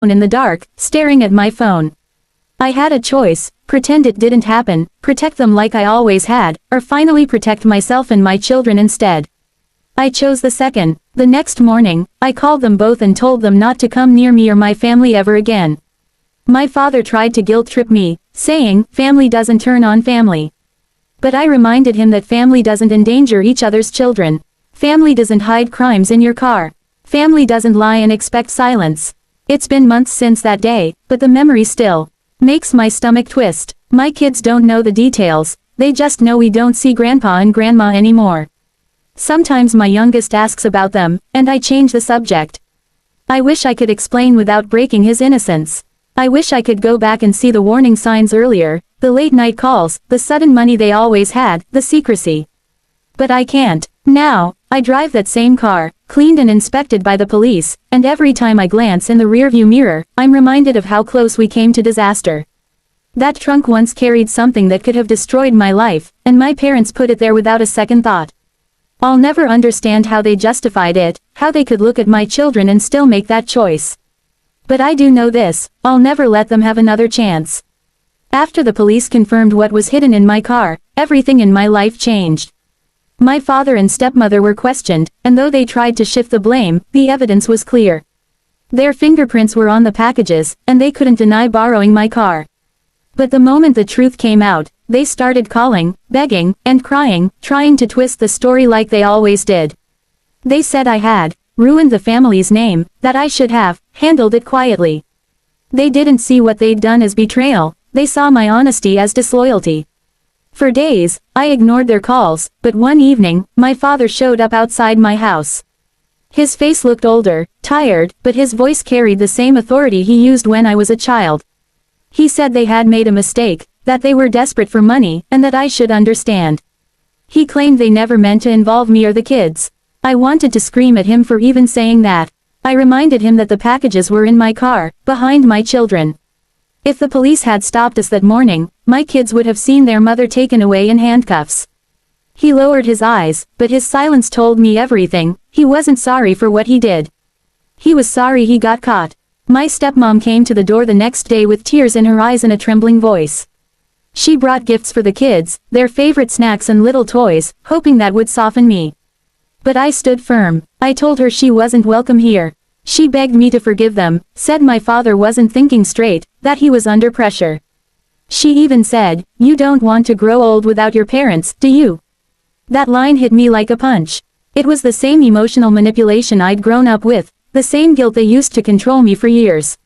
in the dark, staring at my phone. I had a choice: pretend it didn't happen, protect them like I always had, or finally protect myself and my children instead. I chose the second. The next morning, I called them both and told them not to come near me or my family ever again. My father tried to guilt-trip me, saying, "Family doesn't turn on family." But I reminded him that family doesn't endanger each other's children. Family doesn't hide crimes in your car. Family doesn't lie and expect silence. It's been months since that day, but the memory still makes my stomach twist. My kids don't know the details, they just know we don't see grandpa and grandma anymore. Sometimes my youngest asks about them, and I change the subject. I wish I could explain without breaking his innocence. I wish I could go back and see the warning signs earlier, the late night calls, the sudden money they always had, the secrecy. But I can't. Now, I drive that same car, cleaned and inspected by the police, and every time I glance in the rearview mirror, I'm reminded of how close we came to disaster. That trunk once carried something that could have destroyed my life, and my parents put it there without a second thought. I'll never understand how they justified it, how they could look at my children and still make that choice. But I do know this: I'll never let them have another chance. After the police confirmed what was hidden in my car, everything in my life changed. My father and stepmother were questioned, and though they tried to shift the blame, the evidence was clear. Their fingerprints were on the packages, and they couldn't deny borrowing my car. But the moment the truth came out, they started calling, begging, and crying, trying to twist the story like they always did. They said I had ruined the family's name, that I should have handled it quietly. They didn't see what they'd done as betrayal, they saw my honesty as disloyalty. For days, I ignored their calls, but one evening, my father showed up outside my house. His face looked older, tired, but his voice carried the same authority he used when I was a child. He said they had made a mistake, that they were desperate for money, and that I should understand. He claimed they never meant to involve me or the kids. I wanted to scream at him for even saying that. I reminded him that the packages were in my car, behind my children. If the police had stopped us that morning, my kids would have seen their mother taken away in handcuffs. He lowered his eyes, but his silence told me everything. He wasn't sorry for what he did. He was sorry he got caught. My stepmom came to the door the next day with tears in her eyes and a trembling voice. She brought gifts for the kids, their favorite snacks and little toys, hoping that would soften me. But I stood firm. I told her she wasn't welcome here. She begged me to forgive them, said my father wasn't thinking straight, that he was under pressure. She even said, "You don't want to grow old without your parents, do you?" That line hit me like a punch. It was the same emotional manipulation I'd grown up with, the same guilt they used to control me for years.